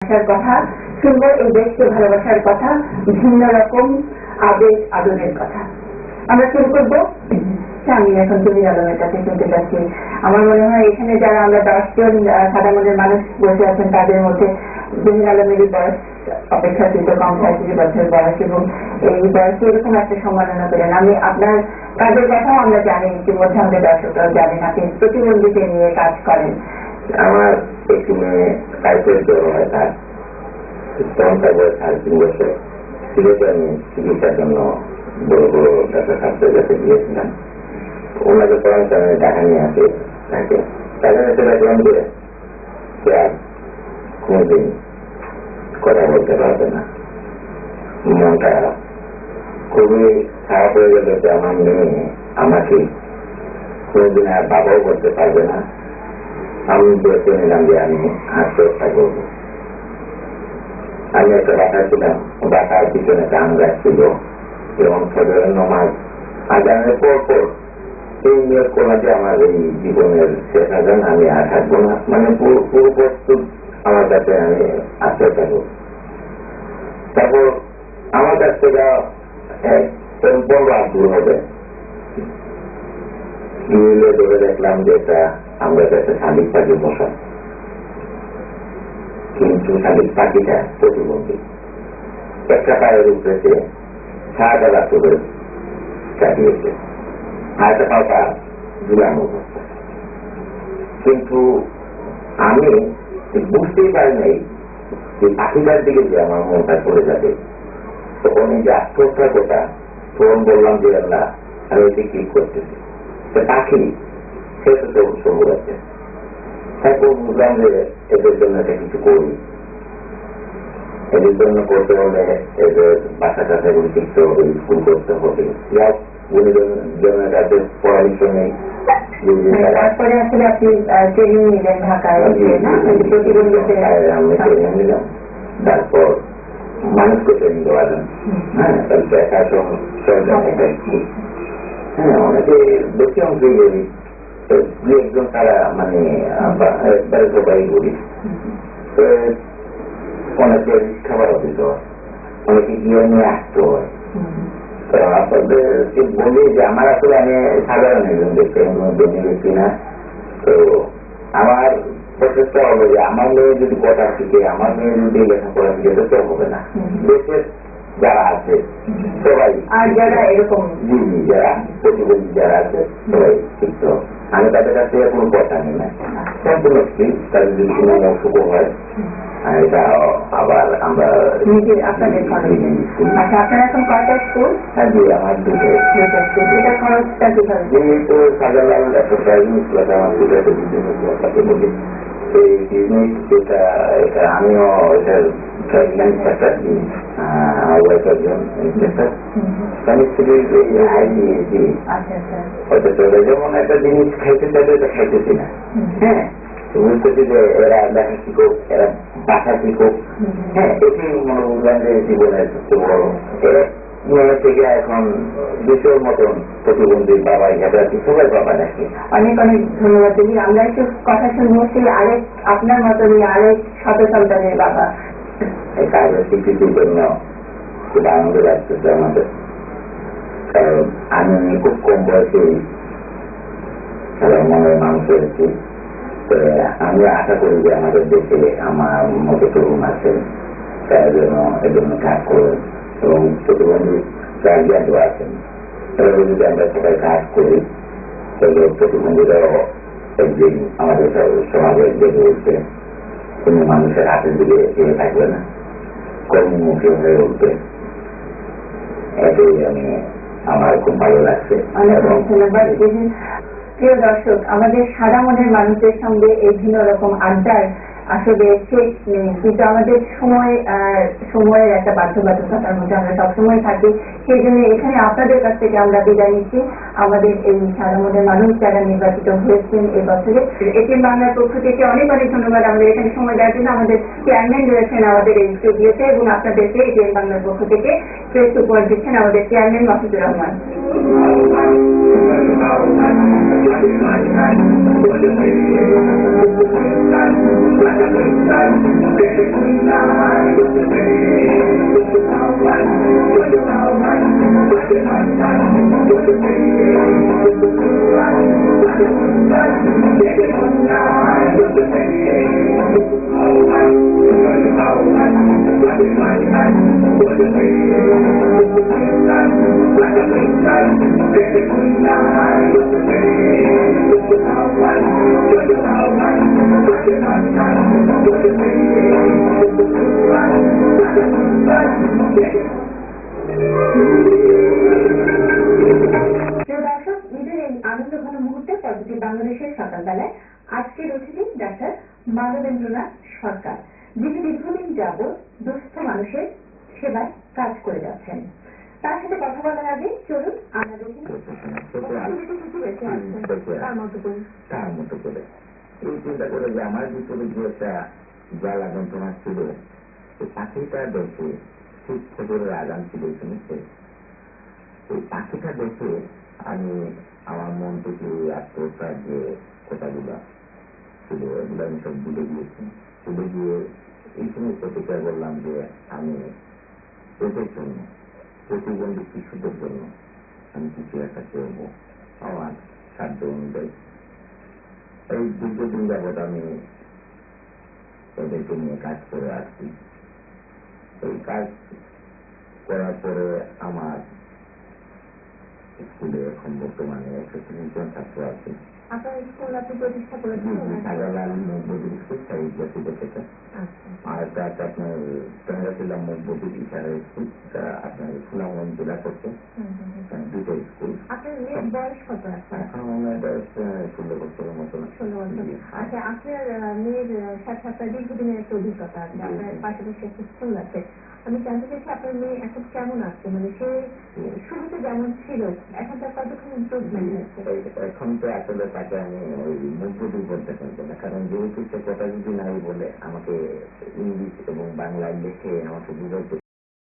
ভালোবাসার কথা শুনবো, এই দেশকে ভালোবাসার কথা, ভিন্ন রকম আবেগ আদরের কথা। আমরা শুরু করবো। আমি এখন তুমি আলমের কাছে শুনতে চাচ্ছি। আমার মনে হয় এখানে যারা আমরা 10 জন সাদা মনের মানুষ বসে আছেন তাদের মধ্যে জমির আলমেরই বয়স অপেক্ষাকৃত কম, 35 বছর বয়স, এবং এই বয়সে এরকম একটা সম্মাননা করেন। আমি আপনার কাজের কথাও আমরা জানি, ইতিমধ্যে আমাদের দর্শকরাও জানেন আপনি প্রতিবন্ধীদের নিয়ে কাজ করেন। আমার একটি মেয়ে টাইফয়েড জ্বর হয়, তার তখন তার বয়স 3.5 বছর। সিলেটে আমি চিকিৎসার জন্য বড় বড় ডাক্তার স্বাস্থ্যের কাছে গিয়েছিলাম। ওনাকে পরামর্শ আমি দেখা নিয়ে আসে তাকে তাদের কাছে দেখলাম যে সে আর কোনোদিন কথা বলতে পারবে না। মনটা খুবই খারাপ হয়ে গেল যে আমার মেয়ে আমাকে কোনোদিন আর বাবাও বলতে পারবে না। আমি বলতে নিলাম যে আমি আত্মহত্যা করবো। আমি একটা বাসা ছিলাম, বাসার পিছনে গান রাখছিল এবং ফজরের নামাজ আজানের পর এই নিয়োগ করাতে আমার এই জীবনের শেষ আজান, আমি আর থাকবো না, মানে পুরো প্রস্তুত আমার কাছে আমি আত্মহত্যা করব। তারপর আমার কাছ থেকে বড় আগ্রহ হবে ধরে দেখলাম যে এটা আমরা কাছে শালিক পাখি বসা, কিন্তু শালিক পাখিটা প্রতিবন্ধী। একটা পায়ের উপরে ছাড়া করে চালিয়েছে, আরেকটা পাওয়া ঝুলানো অবস্থা। কিন্তু আমি বুঝতেই পারি নাই যে পাখিটার দিকে যে আমার মনটা চলে যাবে। তখন এই যে আত্মহত্যার কথা তখন বললাম যে আল্লাহ আমি এটি কি করতেছি, পাখি সে তো সবুজ আছে। তারপর বুঝলাম যে এদের জন্য একটা কিছু করি, এদের জন্য করতে হলে এদের বাসা কাছাগুলি শিখতে হবে, স্কুল করতে হবে, গুণীজনের কাছে পরামর্শ নেই। তারপরে আসলে আপনি ট্রেনিং নিলেন ঢাকায়, আমি ট্রেনিং নিলাম। তারপর মানুষকে ট্রেনিং দেওয়ালেন। হ্যাঁ, অনেকে বেশি অংশ করি, দু একজন তারা মানে সবাই করি। অনেকে খাবার দিতে হয়, অনেকে গিয়ে নিয়ে আসতে হয়। তো আপনাদেরকে বলি যে আমার আসলে আমি সাধারণ একজন দেখতে বেঁচে গেছি না। তো আমার প্রচেষ্টা হলো যে আমার মেয়ে যদি কথা শিখে, আমার মেয়ে যদি লেখাপড়া শিখে, তো হবে না। দেশের যারা আছে সবাই, আর যারা এরকম যারা প্রতিবন্ধী যারা আছে সবাই শিখতে হবে। আমি তাদের কাছে কোনো কথা নেই না, সম্পূর্ণ ঠিক। তাদের যদি কোনো অসুখ হয় এটা আবার আমরা আপনাদের আপনার এখন কয়টা স্কুল? আমার দুটো। এটা খরচটা কিভাবে? যেহেতু সাজালাল একটা প্রাইভেট স্কুল আমার দুটো বিজনেস বলি, এই বিজনেস এটা আমিও এটার একটা আমার ওয়াইফ একজন স্বামী স্ত্রীর হাই দিয়েছি। হয়তো চলে যেমন একটা জিনিস খাইতে চাইলে এটা খাইতেছি না। হ্যাঁ, বুঝতেছি যে এরা দেখা শিখুক, এরা বাসা শিখুক। হ্যাঁ, এটি মনে বুঝলাম যে জীবনের সবচেয়ে বড়। মেয়ে থেকে এখন 200 মতন প্রতিবন্ধী বাবা হিসাবে আছে, সবাই বাবা নাকি। অনেক অনেক ধন্যবাদ দিদি। আমরা একটু কথা শুনবো সেই আরেক আপনার মতনই আরেক শত সন্তানের বাবা। এই কাজের স্বীকৃতির জন্য খুব আনন্দ লাগতেছে আমাদের, কারণ আমি খুব কম বয়সে মনের মানুষ হয়েছি। আমি আশা করি যে আমাদের দেশে আমার মতো তরুণ আছেন, তারা যেন এজন্য কাজ করেন এবং প্রতিবন্ধী গার্জিয়ানও আছেন, তারা যদি আমরা সবাই কাজ করি তাহলে প্রতিবন্ধীরাও একদিন আমাদের সমাজে বেড়ে উঠবে, কোনো মানুষের হাতের দিকে এগিয়ে থাকবে না, কর্মমুখী হয়ে উঠবে। এটাই আমার খুব ভালো লাগছে। প্রিয় দর্শক, আমাদের সাদা মনের মানুষের সঙ্গে এই ভিন্ন রকম আড্ডার আসলে শেষ নেই, কিন্তু আমাদের সময়ের একটা বাধ্যবাধকতার মধ্যে আমরা সবসময় থাকি। সেই জন্য এখানে আপনাদের কাছ থেকে আমরা বিদায় নিচ্ছি। আমাদের এই সাদা মনের মানুষ যারা নির্বাচিত হয়েছেন এই বছরে, এটিএম বাংলার পক্ষ থেকে অনেক অনেক ধন্যবাদ আমাদের এখানে সময় দেওয়ার জন্য। আমাদের চেয়ারম্যান রয়েছেন আমাদের এই স্টুডিওতে, এবং আপনাদেরকে এটিএম বাংলার পক্ষ থেকে প্রেস উপহার দিচ্ছেন আমাদের chairman Masudur Rahman. Thank you. প্রিয় দর্শক, ঈদের এই আনন্দ ঘন মুহূর্তে পরবর্তী বাংলাদেশের সকালবেলায় আজকের অতিথি ডাক্তার মানবেন্দ্রনাথ সরকার, যিনি দীর্ঘদিন যাবৎ দুস্থ মানুষের সেবায় কাজ করে যাচ্ছেন। তার সাথে কথা বলার আগে চলুন আমরা দেখি তার মতো করে এই চিন্তা করে যে আমার ভিতরে যে একটা জ্বালা যন্ত্রণা ছিল, এই পাখিটা দেখে ঠিক ফজরের আগাম ছিল শুনেছে, ওই পাখিটা দেখে আমি আমার মন থেকে আত্মহত্যার যে কথাগুলো ছিল এগুলো আমি সব ভুলে গিয়েছি। ভুলে গিয়ে এই সময় প্রতিজ্ঞা করলাম যে আমি এদের জন্য, প্রতিবন্ধী শিশুদের জন্য আমি কিছু একটা করবো আমার সাধ্য অনুযায়ী। এই দীর্ঘদিন যাবৎ আমি এদেরকে নিয়ে কাজ করে আসছি। এই কাজ করার পরে আমার স্কুলে এখন বর্তমানে 130 জন ছাত্র আছে। আপনার স্কুল আপনি প্রতিষ্ঠা করেছেন? সাজালাল মকবুল স্কুল সাহিত্য থেকে। আর একটা আছে আপনার টঙ্গাশিলা মকবুল ইশারা স্কুল, আপনার সুনামগঞ্জ জেলা করছে, দুটো স্কুল। আপনার মেয়ের বয়স কত আছে? এখন আমার বয়স 16 বছরের মতো। 16 বছর। আচ্ছা, আপনার মেয়ের সাথে আপনার দীর্ঘদিনের একটা অভিজ্ঞতা আছে, আপনার পাশাপাশি একটা স্কুল আছে। আমি জানতে চাইছি আপনার মেয়ে এখন কেমন আছে, মানে সে শুরুতে যেমন ছিল এখন তার কতক্ষণ ইমপ্রুভমেন্ট হয়েছে? এখন তো আসলে তাকে আমি ওই মুখবুদ্ধি বলতে পারবো না, কারণ যেহেতু সে কথা যদি নাই বলে আমাকে ইংলিশ এবং বাংলা লিখে আমাকে বুঝাইতে